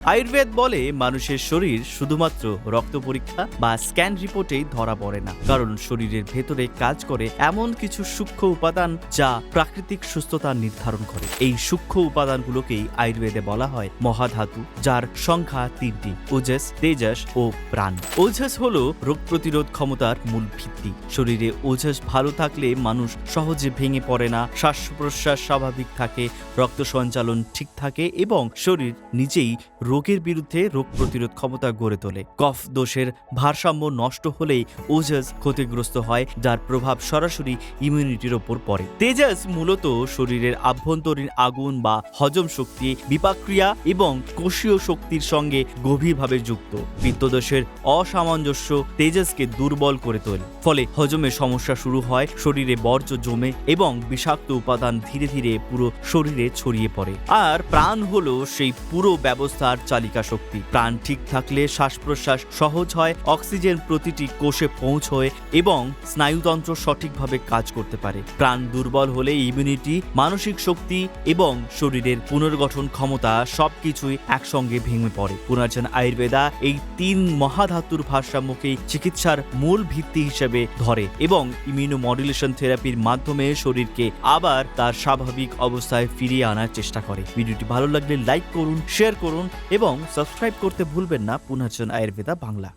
আয়ুর্বেদ বলে মানুষের শরীর শুধুমাত্র রক্ত পরীক্ষা বা স্ক্যান রিপোর্টেই ধরা পড়ে না, কারণ শরীরের ভেতরে কাজ করে এমন কিছু সূক্ষ্ম উপাদান যা প্রাকৃতিক সুস্থতা নির্ধারণ করে। এই সূক্ষ্ম উপাদানগুলোকেই আয়ুর্বেদে বলা হয় মহাধাতু, যার সংখ্যা তিনটি: ওজস, তেজস ও প্রাণ। ওজস হলো রোগ প্রতিরোধ ক্ষমতার মূল ভিত্তি। শরীরে ওজস ভালো থাকলে মানুষ সহজে ভেঙে পড়ে না, শ্বাস প্রশ্বাস স্বাভাবিক থাকে, রক্ত সঞ্চালন ঠিক থাকে এবং শরীর নিজেই রোগের বিরুদ্ধে রোগ প্রতিরোধ ক্ষমতা গড়ে তোলে। কফ দোষের ভারসাম্য নষ্ট হলেই ওজস ক্ষতিগ্রস্ত হয়, যার প্রভাব সরাসরি ইমিউনিটির ওপর পড়ে। তেজস মূলত শরীরের আভ্যন্তরীণ আগুন বা হজম শক্তি, বিপাক্রিয়া এবং কোষীয় শক্তির সঙ্গে গভীরভাবে যুক্ত। পিত্তদোষের অসামঞ্জস্য তেজসকে দুর্বল করে তোলে, ফলে হজমের সমস্যা শুরু হয়, শরীরে বর্জ্য জমে এবং বিষাক্ত উপাদান ধীরে ধীরে পুরো শরীরে ছড়িয়ে পড়ে। আর প্রাণ হলো সেই পুরো ব্যবস্থার চালিকা শক্তি। প্রাণ ঠিক থাকলে শ্বাস প্রশ্বাস সহজ হয়, অক্সিজেন প্রতিটি কোষে পৌঁছয় এবং স্নায়ুতন্ত্র সঠিকভাবে কাজ করতে পারে। প্রাণ দুর্বল হলে ইমিউনিটি, মানসিক শক্তি এবং শরীরের পুনর্গঠন ক্ষমতা সবকিছুই একসঙ্গে ভেঙে পড়ে। পুনর্জন আয়ুর্বেদা এই তিন মহাধাতুর ভারসাম্যকেই চিকিৎসার মূল ভিত্তি হিসেবে ধরে এবং ইমিউনোমডুলেশন থেরাপির মাধ্যমে শরীরকে আবার তার স্বাভাবিক অবস্থায় ফিরিয়ে আনার চেষ্টা করে। ভিডিওটি ভালো লাগলে লাইক করুন, শেয়ার করুন এবং সাবস্ক্রাইব করতে ভুলবেন না পুনর্জন আয়ুর্বেদা বাংলা।